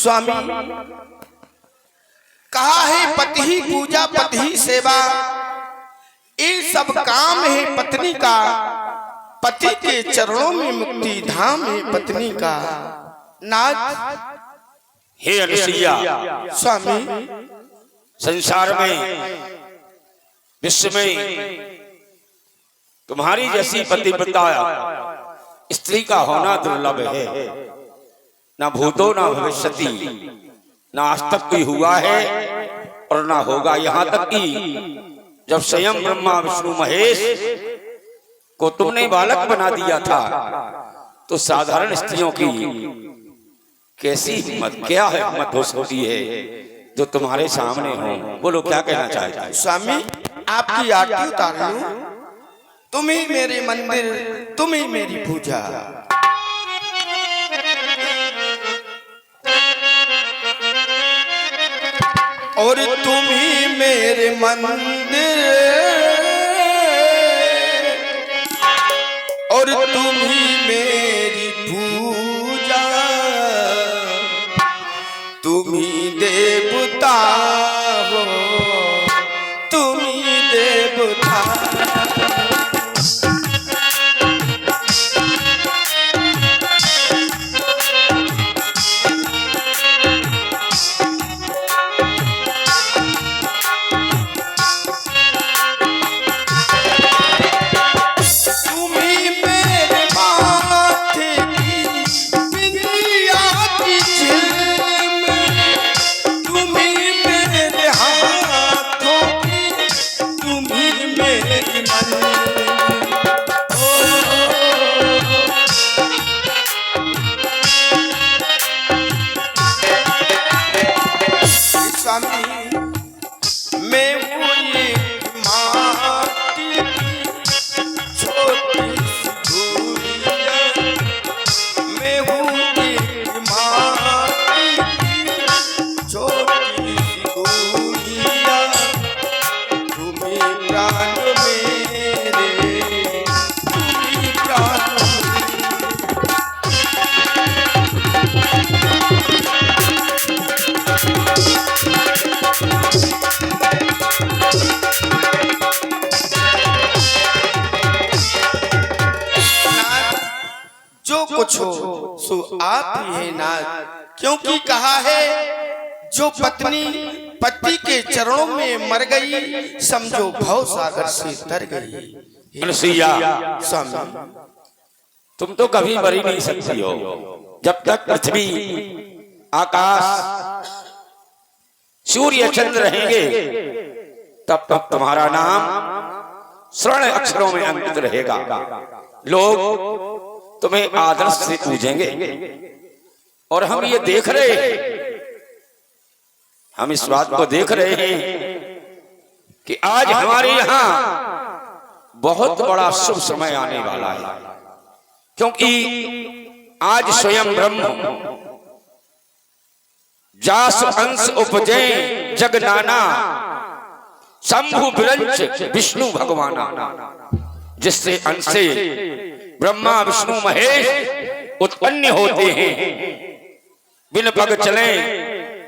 स्वामी कहा है पति ही पूजा पति ही सेवा, ये सब काम है पत्नी का। पति के चरणों में मुक्ति धाम है पत्नी का। नाथ हे अनुसुईया, स्वामी संसार में विश्व में तुम्हारी जैसी पतिव्रता स्त्री का होना दुर्लभ है। ना भूतो ना भविष्यति, ना आज तक कोई हुआ है और ना होगा। यहाँ तक कि जब स्वयं ब्रह्मा विष्णु महेश को तुमने बालक बना दिया था तो साधारण स्त्रियों की कैसी हिम्मत, क्या हिम्मत हो सकती है जो तुम्हारे सामने हो। बोलो क्या कहना चाहते हैं। स्वामी आपकी आरती उतार लूं, तुम ही मेरे मंदिर, तुम ही मेरी पूजा। और तुम ही मेरे मंदिर, और तुम ही मेरी पूजा। तुम ही देवता हो, तुम ही देवता। कुछ हो सो आप ही है नाथ। क्योंकि कहा है जो पत्नी पति के चरणों में मर गई, समझो भव सागर से तर गई। अनुसुईया, स्वामी तुम तो कभी मरी नहीं सकती हो। जब तक पृथ्वी आकाश सूर्य चंद्र रहेंगे तब तक तुम्हारा नाम स्वर्ण अक्षरों में अंकित रहेगा। लोग तुम्हें आदर से पूजेंगे। और हम ये देख रहे हैं, हम इस बात को देख रहे हैं कि आज हमारे यहाँ बहुत बड़ा शुभ समय आने वाला है। क्योंकि आज स्वयं ब्रह्म जास अंश उपजे जग नाना, शंभु बिरंच विष्णु भगवाना। जिससे अंश से ब्रह्मा विष्णु महेश उत्पन्न होते हैं। बिन पग चले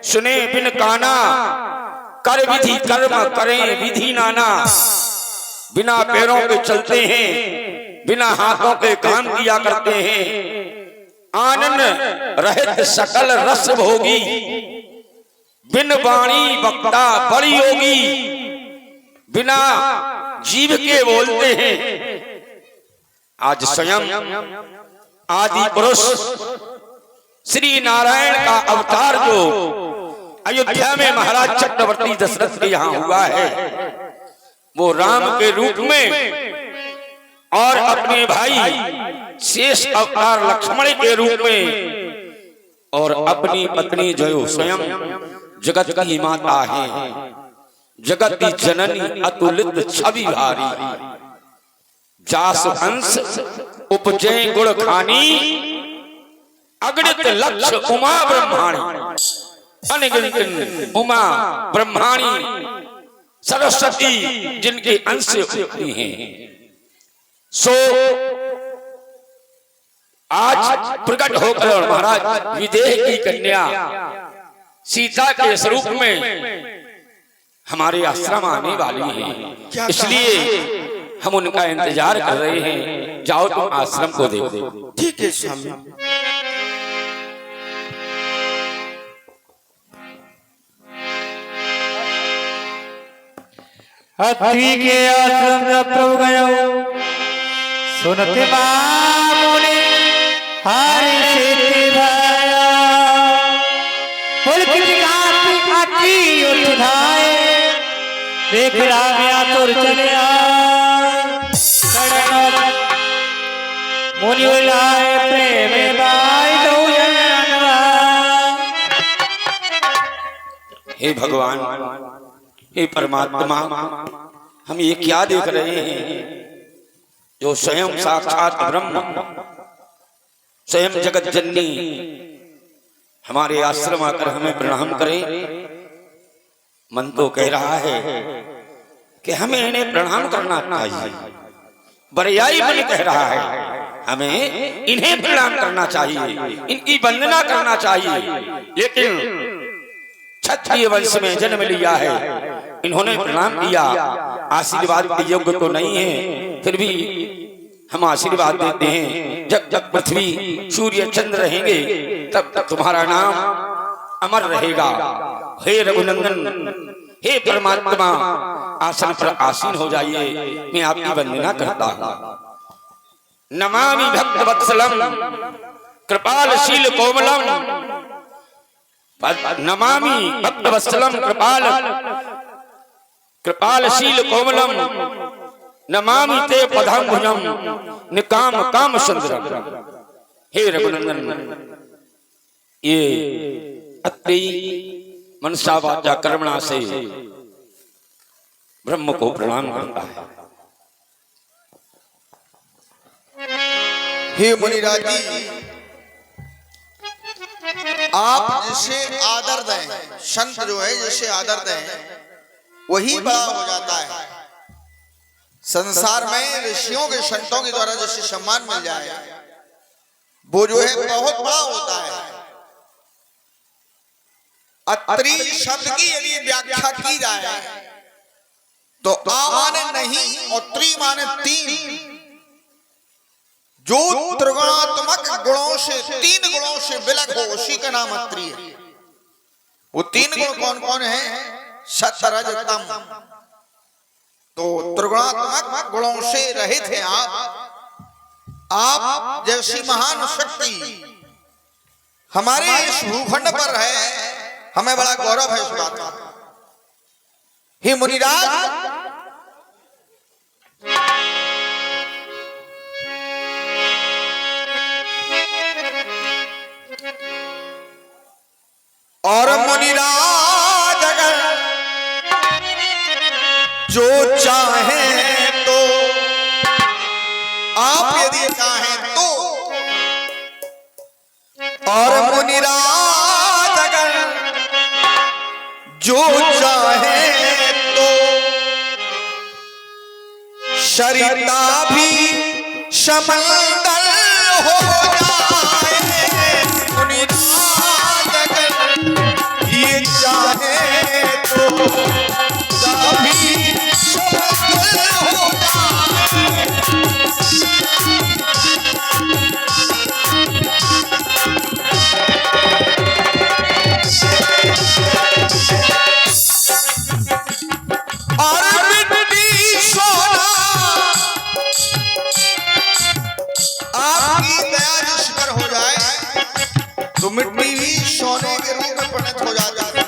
सुने बिन काना, कर विधि कर्म करें विधि नाना। बिना पैरों के चलते हैं, बिना हाथों के काम किया करते हैं। आनंद रहित सकल रस भोगी, बिन वाणी वक्ता बड़ी होगी। बिना जीव के बोलते हैं। आज स्वयं आदि पुरुष श्री नारायण का अवतार जो अयोध्या में महाराज चक्रवर्ती दशरथ के यहाँ हुआ है, वो राम के रूप में और अपने भाई शेष अवतार लक्ष्मण के रूप में और अपनी पत्नी जो स्वयं जगत की माता है, जगत की जननी अतुलित छवि भारी। जास हंस उपजे गुण खानी, अगणित लक्ष्य उमा ब्रह्माणी। अनगिनत उमा ब्रह्माणी सरस्वती जिनके अंश होती हैं। सो आज प्रकट होकर महाराज विदेह की कन्या सीता के स्वरूप में हमारे आश्रम आने वाली हैं, इसलिए हम उनका इंतजार कर रहे हैं। जाओ तुम आश्रम को देखो। ठीक है स्वामी। अत्रि के आश्रम जब प्रभु गयो सुनते मामुनि हरि से भाया पुलकित गाती अति उठाए देख रामिया तुर चले मुनि बुलाए प्रेम बाई दो जनवा। हे भगवान, हे परमात्मा, हम ये क्या देख रहे हैं? जो स्वयं साक्षात ब्रह्म, स्वयं जगत जननी हमारे आश्रम आकर हमें प्रणाम करें। मन तो कह रहा है कि हमें इन्हें प्रणाम करना चाहिए, बरियाई मन कह रहा है हमें इन्हें प्रणाम करना चाहिए, इनकी वंदना करना चाहिए। लेकिन क्षत्रिय वंश में जन्म लिया है, इन्होंने प्रणाम किया, आशीर्वाद के योग्य तो नहीं है, फिर भी हम आशीर्वाद देते हैं। जब तक पृथ्वी सूर्य चंद्र रहेंगे तब तक तुम्हारा नाम अमर रहेगा। हे रघुनंदन, हे परमात्मा, आसन पर आसीन हो जाइए, मैं आपकी वंदना करता हूँ। नमामि भक्त वत्सलम कृपालशील कोमलम, नमामि भक्त वत्सलम कृपालशील कोमलम, नमामि ते पदाम्बुजम निकाम काम सुंदरम। हे रघुनंदन, ये अत्रि मनसा वाचा कर्मणा से ब्रह्म को प्रणाम करता है। हे मुनिराज जी, आप जिसे आदर दें, संत जो है जिसे आदर दें वही बड़ा हो जाता है। संसार में ऋषियों के संतों के द्वारा जिसे सम्मान मिल जाए वो जो है बहुत बड़ा होता है। अत्रि शब्द की यदि व्याख्या की जाए तो आ माने नहीं और त्रि माने तीन। जो त्रिगुणात्मक गुणों से, तीन गुणों से विलग हो, उसी का नाम अत्रि है। वो तीन गुण कौन कौन है? सत्य रज तम। तो त्रिगुणात्मक गुणों से रहित हैं आप जैसी महान शक्ति हमारे इस भूखंड पर है, हमें बड़ा गौरव है इस बात का। हे मुनिराज, और मुनिराज अगर जो चाहे तो, आप यदि चाहें तो, और मुनिराज अगर जो चाहे तो सरिता भी समंदर हो जाए। मुनिराज अगर ये चाहे तो सभी समंदर हो जाए। और मिट्टी सोना आपकी दया जिस पर हो जाए तो मिट्टी भी सोने के रूप में परिणत हो जाती है।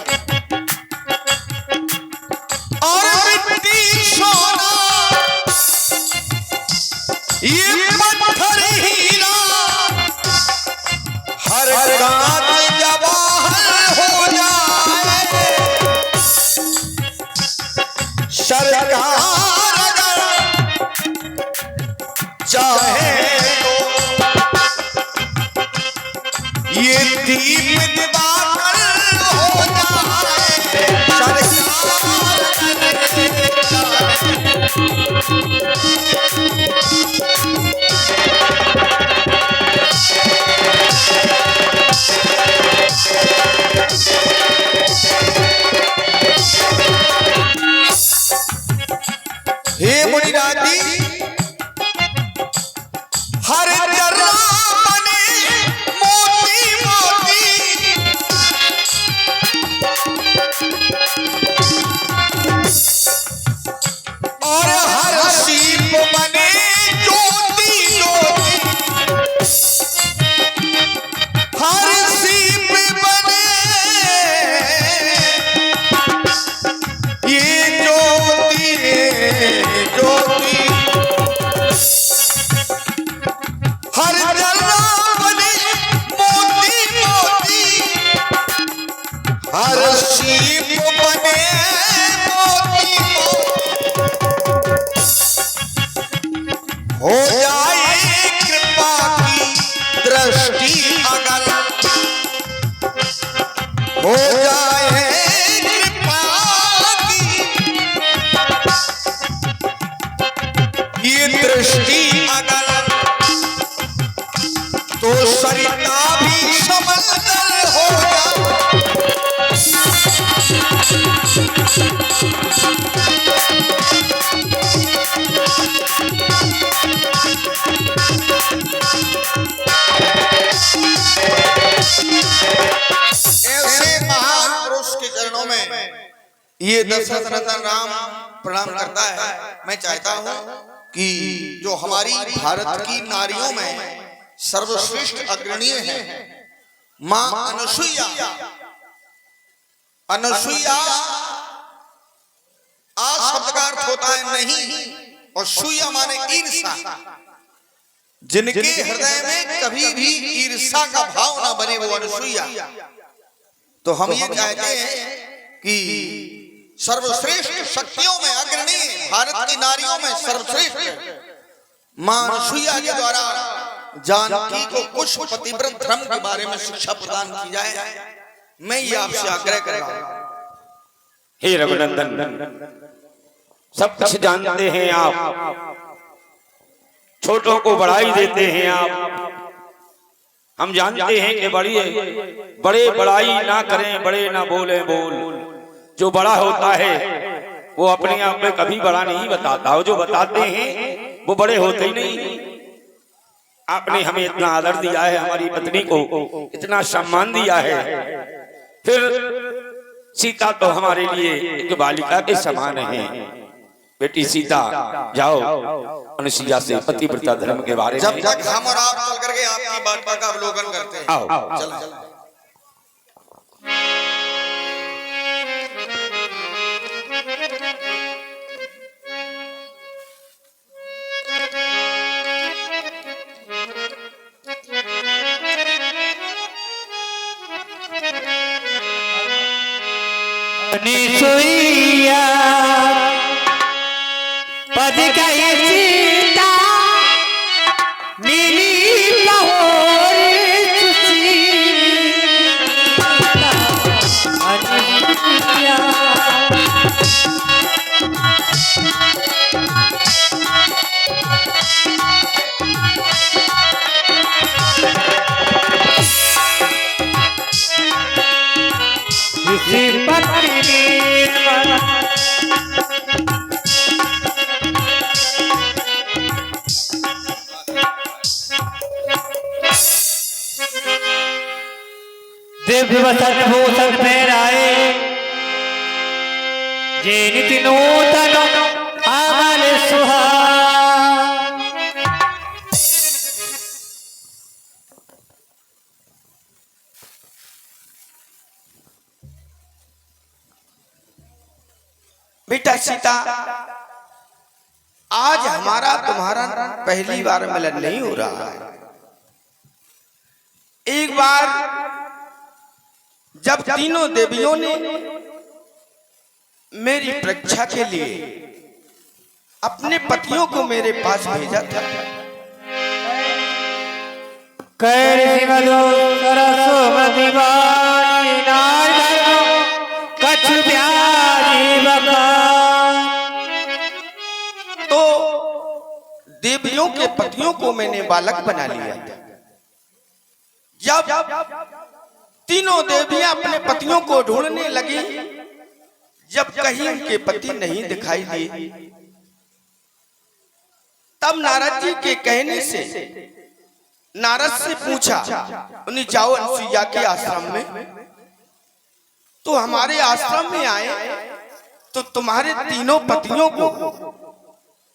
और मिट्टी सोना ये पत्थर हीरा हर कांच जवाहर हो जाए। सरकार अगर चाहे तो ये दीप दिवाकर हो जाए। सरकार हो जाए कृपा की दृष्टि अगर हो जाए कृपा की ये दृष्टि अगर तो सरिता भी समंदर होगा। ऐसे महान पुरुष के चरणों में ये दशरथ नंदन राम प्रणाम करता है। मैं चाहता हूँ कि जो हमारी भारत की नारियों में सर्वश्रेष्ठ अग्रणीय है मां अनसुईया। अनसुईया आ शब्द का अर्थ होता है नहीं, और सुईया माने ईर्षा। जिनके हृदय में कभी भी ईर्षा का भाव ना बने वो अनसुईया। तो हम ये चाहते हैं कि सर्वश्रेष्ठ शक्तियों में अग्रणी भारत की नारियों में सर्वश्रेष्ठ मां अनसुईया के द्वारा जानकी को कुछ पतिव्रत धर्म के बारे में शिक्षा प्रदान की जाए। मैं ये आपसे आग्रह कर रहा हूं। हे रघुनंदन, सब कुछ जानते हैं आप, छोटों को बढ़ाई देते हैं आप। हम जानते हैं कि बड़े बड़ाई ना करें, बड़े ना बोले बोल। जो बड़ा होता है वो अपने आप में कभी बड़ा नहीं बताता, जो बताते हैं वो बड़े होते ही नहीं। आपने हमें इतना आदर दिया है, हमारी पत्नी को इतना सम्मान दिया है, फिर सीता तो हमारे लिए एक बालिका के समान है। बेटी सीता, जाओ अनुसुईया से पतिव्रता धर्म के बारे में। जब तक हम और आप चल करके आपकी बात का अवलोकन करते हैं। आओ चलो। अनुसुईया पद गई सीता मिली लाहौर अनुसुईया। दिव्य वसन भूषण पहराए जे नित्य नूतन अमल सुहाग। बेटा सीता, आज हमारा तुम्हारा पहली बार मिलन नहीं हो रहा है। एक बार जब तीनों देवियों ने मेरी परीक्षा के लिए अपने पतियों को मेरे पास भेजा था। तो देवियों के पतियों को मैंने बालक बना लिया था। जब तीनों देवियां अपने पतियों को ढूंढने लगी, जब कहीं उनके पति नहीं दिखाई दिए, तब नारद जी के कहने से नारद से पूछा, उन्हें जाओ अनुसुईया के आश्रम में। तो हमारे आश्रम में आए तो तुम्हारे तीनों पतियों को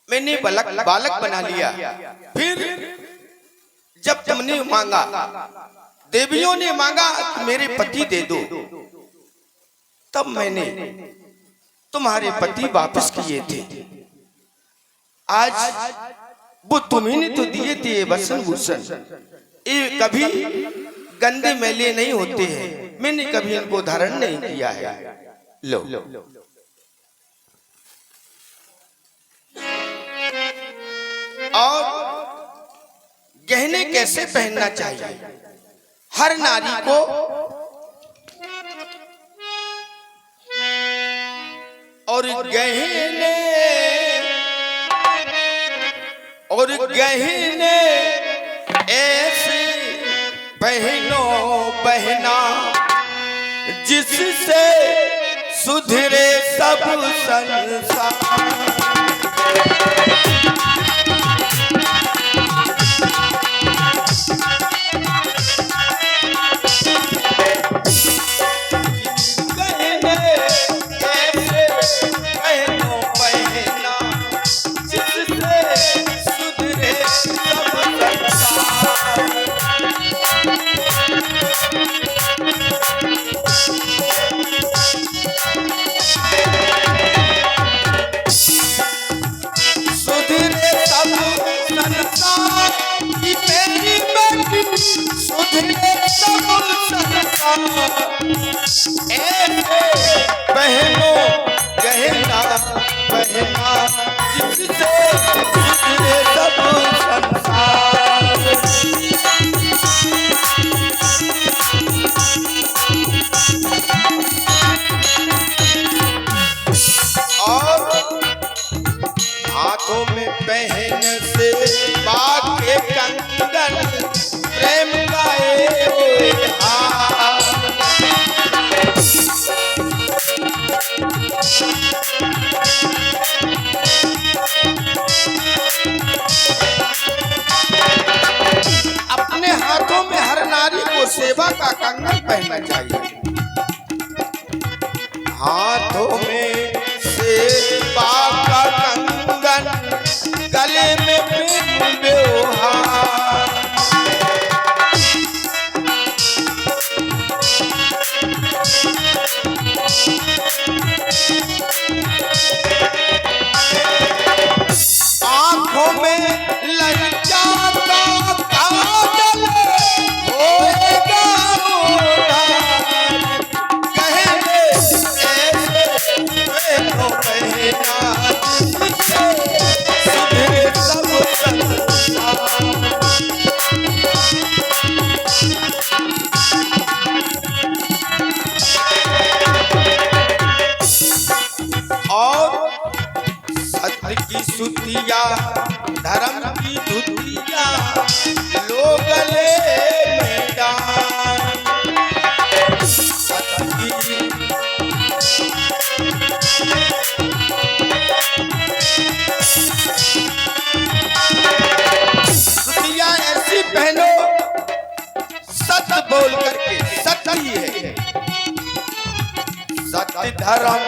मैंने बालक बना लिया। फिर जब तुमने मांगा, देवियों ने मांगा कि मेरे पति दे दो, तब मैंने तुम्हारे पति वापस किए थे। आज वो तुम्ही ने तो दिए थे वसन भूषण, ये कभी गंदे मैले नहीं होते हैं, मैंने कभी इनको धारण नहीं किया है। लो और गहने कैसे पहनना चाहिए। हर नारी को और गहने ऐसे पहनो बहना जिससे सुधरे सब संसार। बहनो गहना पहना जिससे सुधरे सब संसार। और हाथों में पहन से बाग के कंगन प्रेम गाए हुए हाथ। अपने हाथों में हर नारी को सेवा का कंगन पहनना चाहिए। हाथों में सेवा का कंगन, गले में प्रेम व्यवहार। आंखों में लज्जा का काजल होएगा उधार। गहने ऐसे पहनो बहना जिससे सुधरे सब संसार। और सत्य की सुतिया धर्म की धुतिया लोग गले में डाल। सत्य की सुतिया ऐसी पहनो सत्य बोल करके, सत्य ही है। सत्य धर्म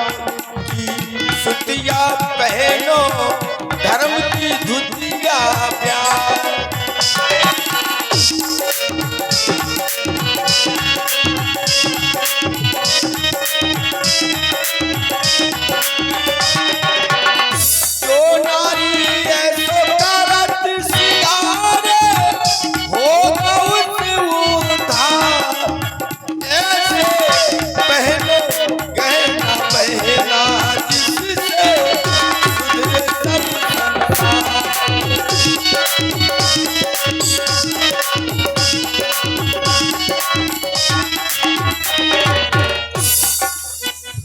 की सुतिया पहनो, धर्म की धुतिया प्यार। जो नारी ऐसो करत सिंगारे होगा उसे उद्धार। ऐसे पहनो गहना पहना जिससे सुधरे सब संसार।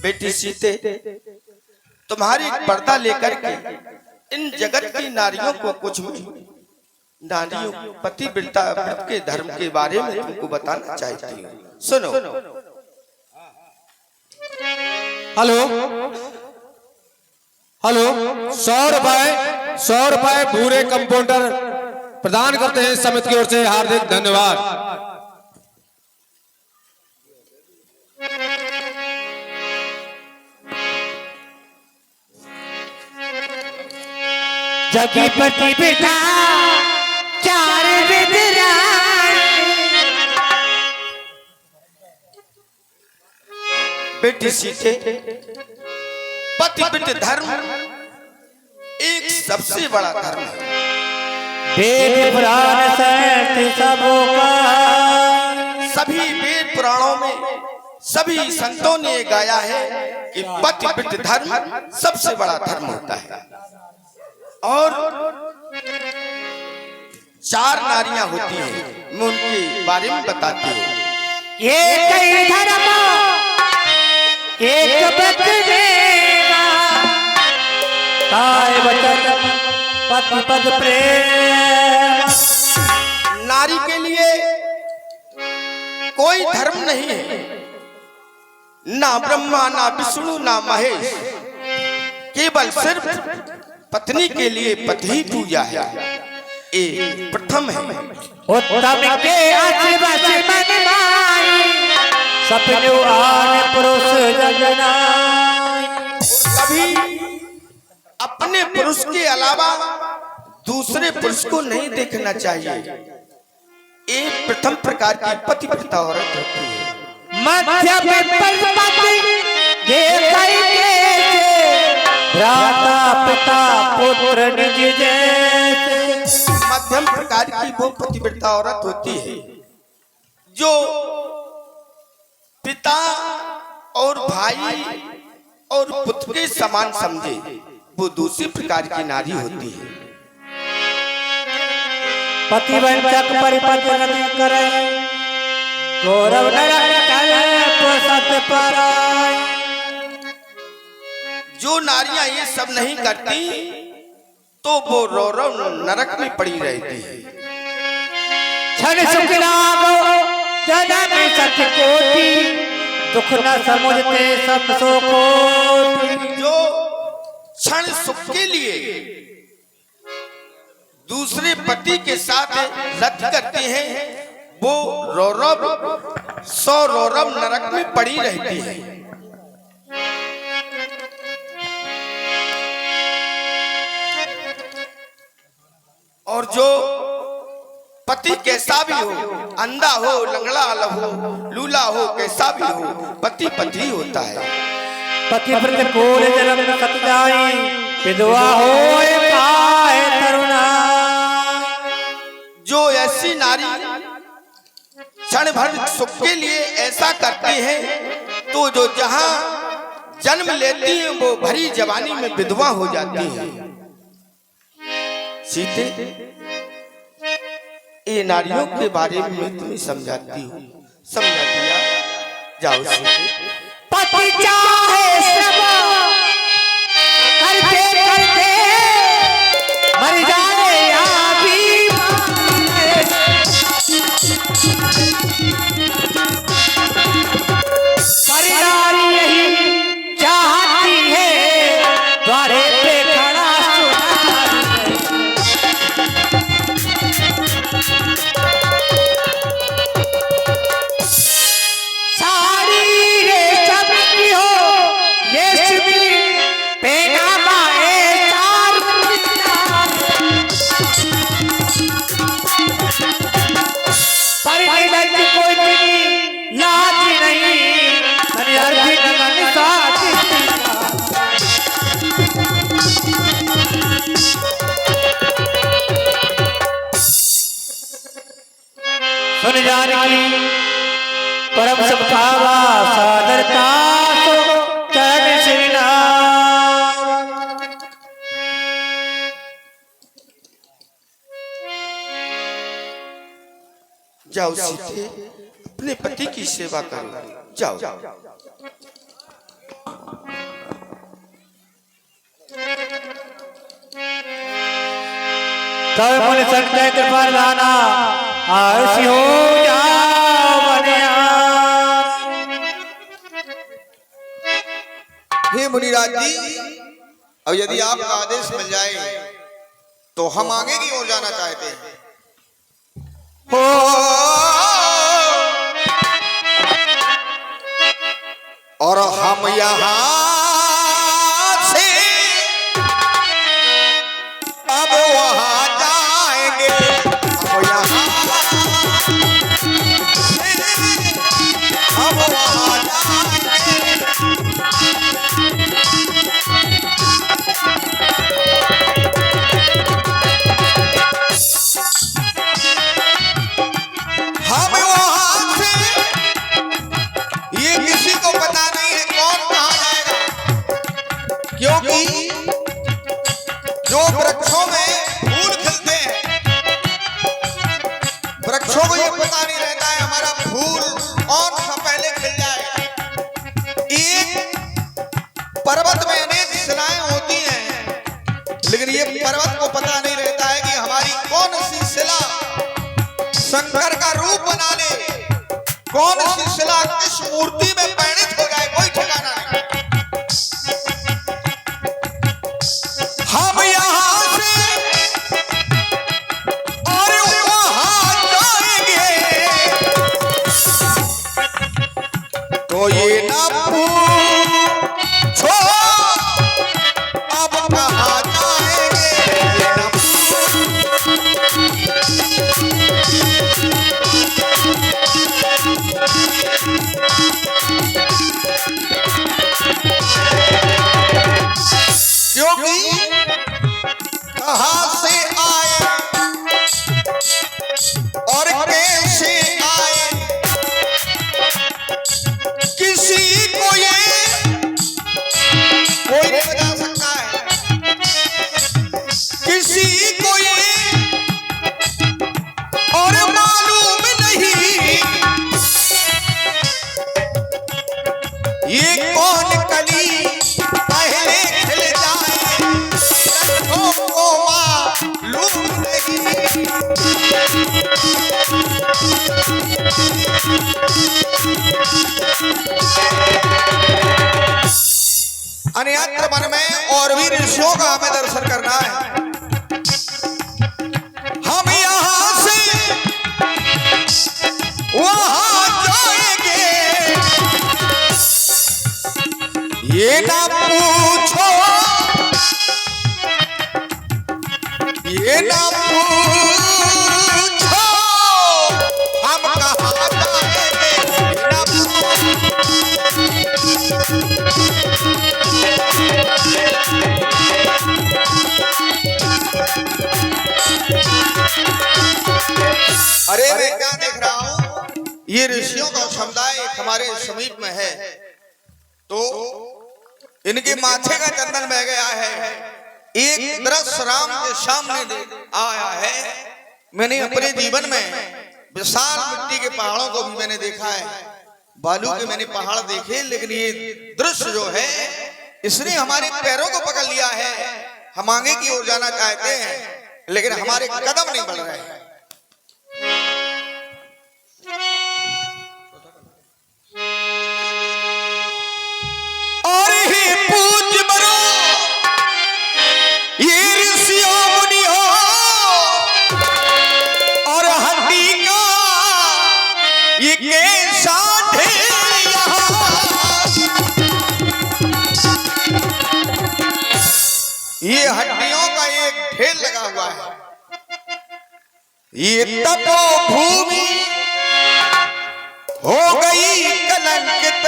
बेटी सीते, तुम्हारी पर्दा लेकर के इन जगत की नारियों को कुछ नारियों पतिव्रता के धर्म के बारे में तुमको बताना चाहती हूँ। सुनो। हेलो हेलो 100 रुपए पूरे कंपाउंडर प्रदान करते हैं समिति की ओर से। हार्दिक धन्यवाद। जगपति बिठा चार बेटी सीते, पतिव्रत धर्म एक सबसे बड़ा धर्म है। वेद पुराण सभी वेद पुराणों में सभी संतों ने गाया है कि पतिव्रत धर्म सबसे बड़ा धर्म होता है। और 4 नारियां होती हैं, मैं उनके बारे में बताती हूँ। एक ही धर्म एक व्रत देवा, काय वचन पति पद प्रेम। नारी के लिए कोई धर्म नहीं है, ना ब्रह्मा ना विष्णु ना महेश, केवल सिर्फ पत्नी के लिए पति ही पूजा है, ये प्रथम है। उत्तम के आशीर्वाद मन माई, सपने आने पुरुष जगनाई। कभी अपने पुरुष के अलावा दूसरे पुरुष को नहीं देखना चाहिए, ये प्रथम प्रकार की पतिव्रता औरत होती है। मध्य में पति देखाई के, भ्राता पिता पुत्र निज जैसे। मध्यम प्रकार की वो पतिव्रता औरत होती है जो पिता और भाई और पुत्र के समान समझे, वो दूसरी प्रकार की नारी होती है। पतिवंचक परिपति रति करे, गौरव नरक करे प्रसत पराय। जो नारियां ये सब नहीं करती तो वो रौरव नरक में पड़ी रहती है। क्षण सुख लागो जन्म सत कोटि, दुख न समुझते सब सो कोटि। जो क्षण सुख के लिए दूसरे पति के साथ रति करते हैं, वो रौरव 100 रौरव नरक में पड़ी रहती है। और जो पति कैसा भी हो, अंधा हो, लंगड़ा हो, लूला हो, कैसा भी हो, पति पति होता है। पतिव्रत कोल जन्म न सत जाई, विधवा होए पाए तरुणा। जो ऐसी नारी क्षण भर सुख के लिए ऐसा करती है, तो जो जहां जन्म लेती है वो भरी जवानी में विधवा हो जाती है। सीते, ये नारियों के बारे में मैं तुम्हें समझाती हूँ, समझा दिया। जाओ सीते। पति चाहे श्रम करते करते मर जाए या भी मारे। पर नारी यही चाहती है, द्वारे पे खड़ा सुनार। साड़ी रेशम की हो, रेशमी पैगामा ए चार मीनार। पर लड़की कोई तेरी लाज नहीं, तने अर्धी मन साथी। सुन जानकी परम सबकावा सादरता तो चरण श्री नाम। जाओ सीते, अपने पति की सेवा करो। जाओ। तब मुनि संजय कृपा लाना, आयुषी हो जाओ बनिया। हे मुनिराज जी, और यदि आपका आदेश मिल जाए तो हम आगे की ओर जाना चाहते हैं। हो और हम यहाँ से अब वहाँ जाएंगे। अब यहाँ से अब वहाँ जाएंगे। हम वहाँ से, ये किसी को पता नहीं है कौन कहाँ जाएगा, क्योंकि जो वृक्षों में फूल खिलते हैं नहीं रहता है हमारा फूल कौन सा पहले खिल जाए। एक पर्वत में अनेक शिलाएं होती हैं, लेकिन ये पर्वत को पता नहीं रहता है कि हमारी कौन सी शिला शंकर का रूप बना ले, कौन सी शिला किस मूर्ति में परिणित हो जाए, कोई ठिकाना नहीं। हम यहाँ से और वहाँ जाएंगे तो ये ना पूछो अब कहाँ जाएंगे, ये ना क्योंकि कहाँ से आए और कैसे आए किसी को ये कोई नहीं बता सकता है, किसी को ये और मालूम नहीं ये कौन कली पहले खिल जाए, लड़कों को मालूम नहीं। अन्यत्र मन में और भी ऋषियों का हमें दर्शन करना है। हम यहाँ से वहाँ जाएंगे, ये ना पूछो, ये ना पूछो हम कहाँ जाएंगे, ये ना अरे मैं क्या देख रहा हूँ, ये ऋषियों का समुदाय हमारे समीप में है, तो इनके माथे का चंदन बह गया है। एक दृश्य राम के सामने आया है। मैंने अपने जीवन में विशाल मिट्टी के पहाड़ों को भी मैंने देखा है, बालू के मैंने पहाड़ देखे, लेकिन ये दृश्य जो है इसने हमारे पैरों को पकड़ लिया है। हम आगे की ओर जाना चाहते हैं लेकिन हमारे कदम नहीं बढ़ रहे हैं। और ही पूज बरो ये ऋषियों मुनियों और हड्डी का ये कैसा ढेर यहाँ, ये हड्डियों का एक ढेर लगा हुआ है। ये तपोभूमि हो गई कलंकित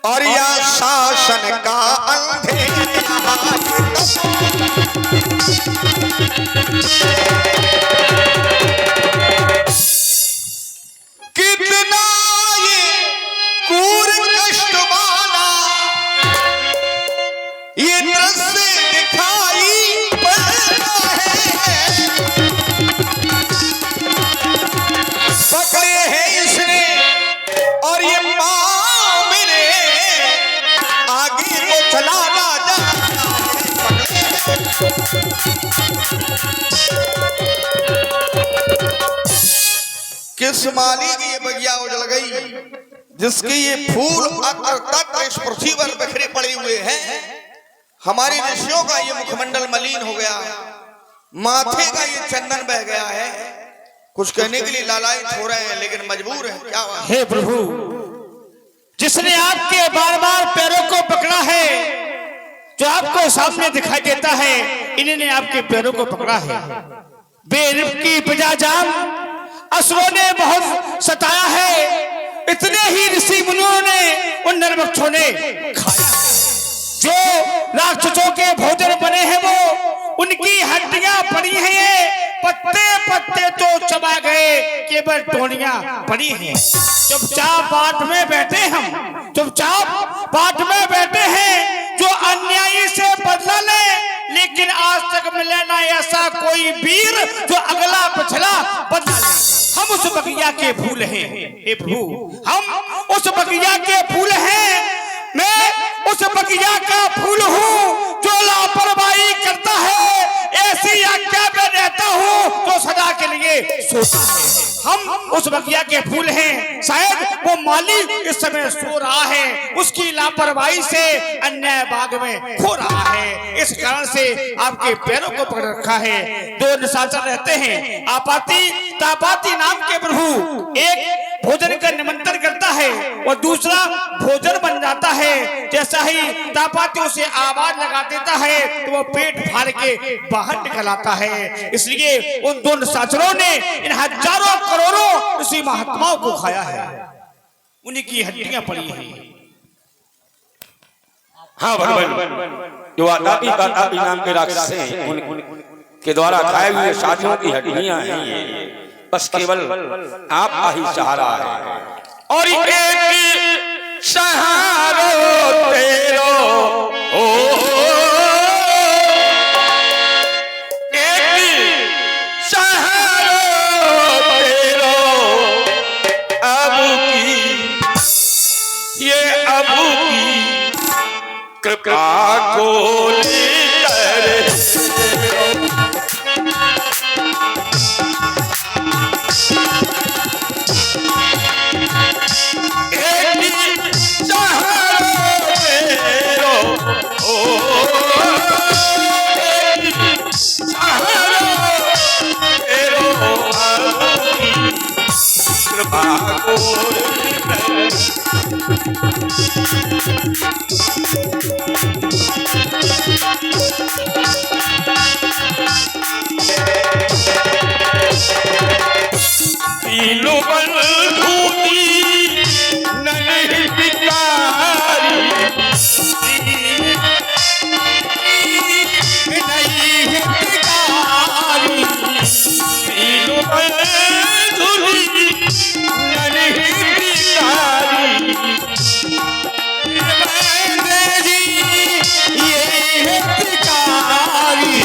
और या शासन का अंधेरा। कितना ये क्रूर कष्ट वाला ये दृश्य दिखाई पड़ता है। पकड़े हैं इसने और ये पाँव मेरे आगे को चला ना जा। किस माली की ये बगिया उजल गई जिसके ये फूल तक इस पृथ्वी पर बिखरे पड़े हुए हैं। हमारे ऋषियों का ये मुखमंडल मलिन हो गया, माथे का ये चंदन बह गया है। कुछ कहने के लिए लालायित हो रहे हैं लेकिन मजबूर है। क्या बात? हे प्रभु, जिसने आपके बार बार पैरों को पकड़ा है, जो आपको सामने दिखाई देता है, इन्होंने आपके पैरों को पकड़ा है। बेरिफ की प्रजाजाम असुरों ने बहुत सताया है, इतने ही ऋषि मुनियों ने उन नरभक्षों ने खाया। जो राक्षसों के भोजन बने हैं वो उनकी हड्डियां पड़ी हैं, पत्ते पत्ते तो चबा गए, केवल टोनियां पड़ी हैं। चुपचाप बाट में बैठे हम, चुपचाप बाट में बैठे हैं। जो अन्यायी से बदला ले, लेकिन आज तक तक मिले ना ऐसा कोई वीर जो अगला पिछला बदला ले। हम उस बगिया के फूल हैं हे प्रभु, हम उस बगिया के फूल हैं। मैं उस बगिया का फूल हूँ जो लापरवाही करता है, ऐसी आज्ञा में रहता हूँ जो सदा के लिए सोता है। हम उस बगिया के फूल हैं। शायद वो माली इस समय सो रहा है, उसकी लापरवाही से अन्य बाग में खो रहा है। इस कारण से आपके पैरों को पकड़ रखा है। दो निशाचर रहते हैं, आपाती तापाती नाम के प्रभु। एक भोजन का निमंत्रण करता है और दूसरा भोजन बन जाता है। जैसा ही तापाती उसे आवाज लगा देता है तो वो पेट फाड़ के बाहर निकल आता है। इसलिए उन दो निशाचरों ने इन हजारों करोड़ों ऋषि महात्माओं को खाया है, उन्हीं की हड्डियां पड़ी हैं। हाँ भगवान, जो आतापी नाम के राक्षस हैं उनके द्वारा खाए हुए साथियों की हड्डियां हैं ये, बस केवल आपका ही सहारा है। और एक सहारो तेरो एक सहारो तेरो अबू की, ये अबू की कृपा को तीनों बंधुती नहीं बिकारी, नहीं बिकारी, तीनों बंधुती नहीं बिकारी, ये बिकारी,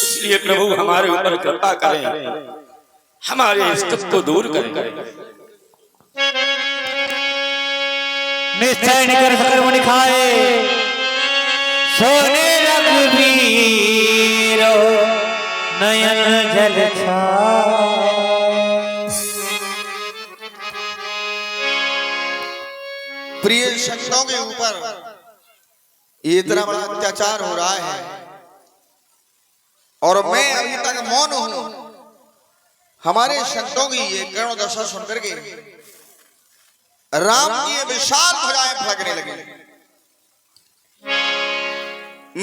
इसलिए प्रभु हमारे ऊपर कृपा करें, हमारे इस दुख को दूर करें। निश्चय निकर सकर्म निखाए सोने रघुवीरो नयन जल प्रिय संतों के ऊपर ये इतना बड़ा अत्याचार हो रहा है और मैं अभी तक मौन हूं। हमारे संतों की ये करुण दशा सुनकर के राम की ये विशाल भुजाएं फड़कने लगी।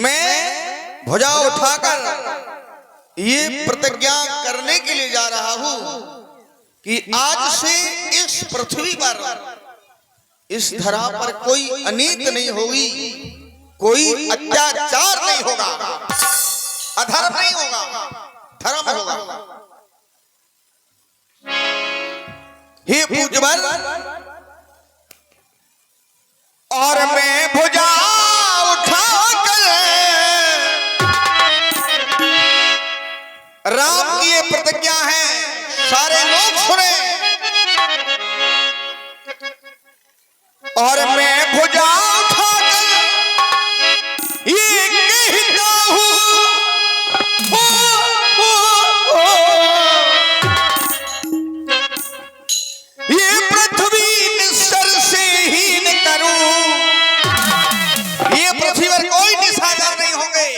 मैं भुजा उठाकर ये प्रतिज्ञा करने के लिए जा रहा हूं कि आज से इस पृथ्वी पर, इस धरा पर कोई अनीत नहीं होगी, कोई अत्याचार नहीं होगा, अधर्म नहीं होगा, धर्म होगा। हे पूज्यवर, और मैं भुजा उठाकर राम की ये प्रतिज्ञा है, सारे लोग सुने। और मैं भुजा उठाकर ये कहता हूं, ये पृथ्वी निस्तर से हीन करूं, ये पृथ्वी पर कोई निशाचर नहीं होंगे।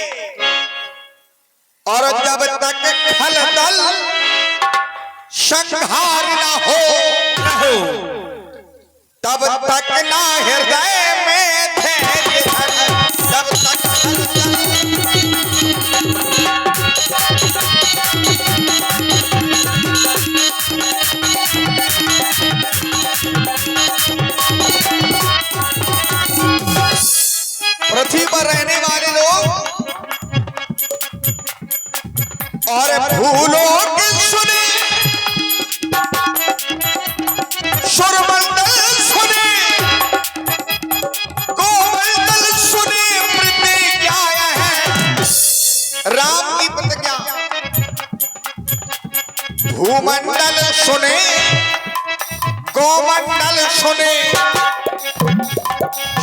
और जब तक खलदल संहार ना हो तब तक ना हृदय में धैर्य धर, जब तक भूमंडल सुने, गोमंडल सुने,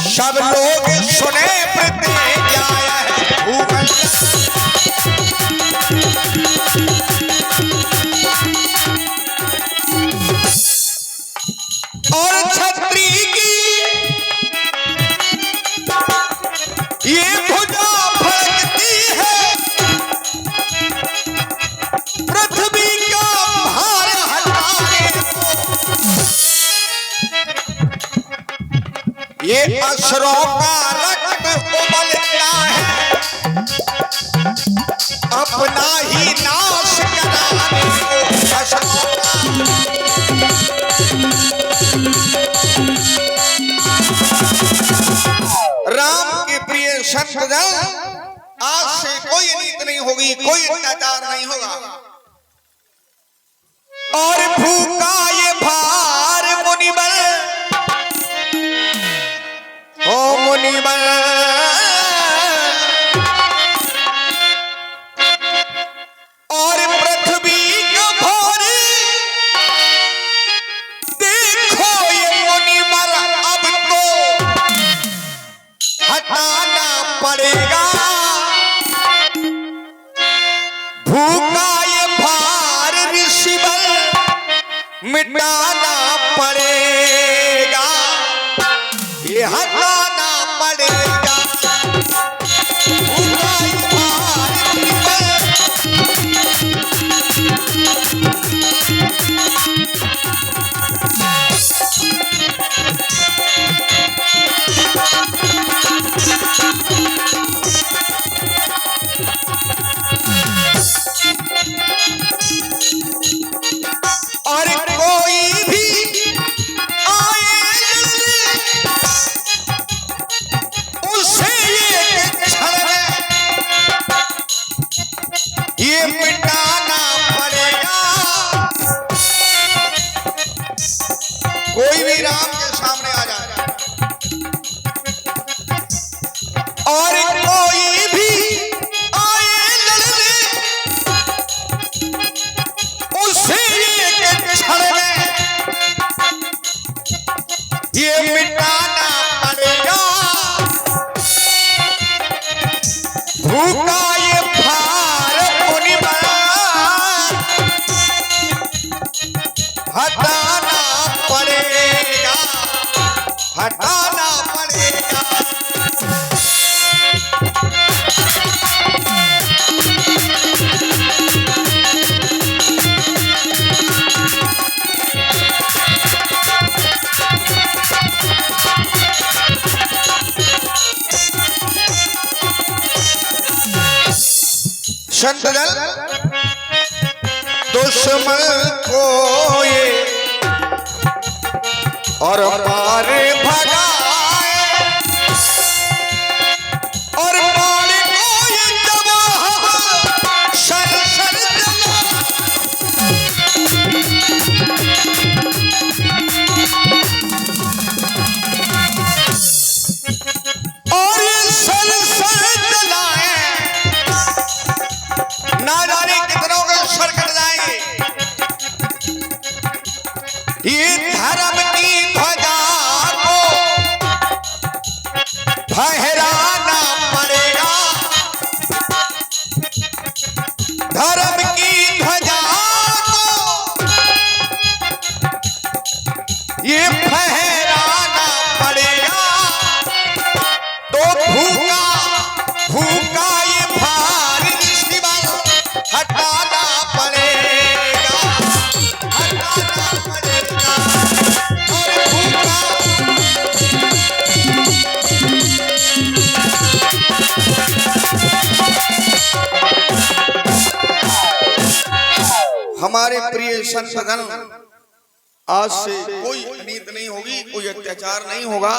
सब लोग सुने, प्रत्येक आया है भूमंडल। और छत्री की ये भुजा फड़कती है, पृथ्वी का भार हटाने को। ये असुरों का रक्त उबलता है, अपना ही नाश कराने को। असुरों का राम के प्रिय संतजन, आज से कोई अनीति नहीं होगी, कोई अत्याचार नहीं होगा। और भूखा ये भार मुनिबल, ओ मुनिबल, और पृथ्वी का भार देखो ये मुनिबल, अब तो हटाना पड़ेगा। भूखा ये भार ऋषिबल मिटाना पड़ेगा, ये हटाना पड़ेगा। भूखा ये भार और कोई भी आए उसे ये क्षण में ये मिटाना पड़ेगा। कोई भी राम के सामने आ जाए और कोई भी आए लड़ने, उसे एक क्षण में ये मिटाना पड़ेगा। भूखा ये भार मुनिबल हटाना पड़ेगा, हटाना पड़ेगा। संतजन, दुश्मन को ये और मारे भगाए, और मारे को ये जवाह सर सर और ये सर सर जलाए, ना जाने कितनों के सर कट जाएंगे। ये धर्म की ध्वजा को फहराना पड़ेगा, धर्म की ध्वजा को ये फहराना पड़ेगा। तो भूखा भूखा ये भार ऋषिबल हटाना पड़ेगा, हटाना पड़ेगा। और भूखा हमारे प्रिय संतगण, आज से कोई अनीति नहीं होगी, कोई अत्याचार नहीं होगा,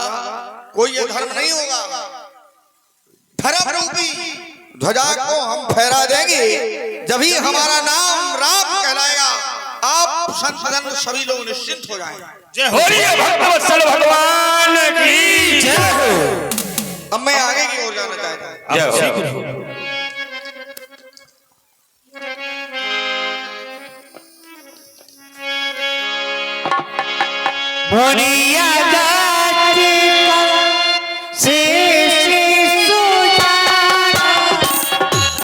कोई अधर्म नहीं होगा। धर्म रूपी ध्वजा को हम फहरा देंगे, जब ही हमारा नाम राम कहलाएगा। आप संतजन सभी लोग निश्चिंत हो जाएं। जय हो भक्तवत्सल भगवान की जय हो। अब मैं आगे की ओर जाना चाहता हूँ। जय हो। भोनिया जा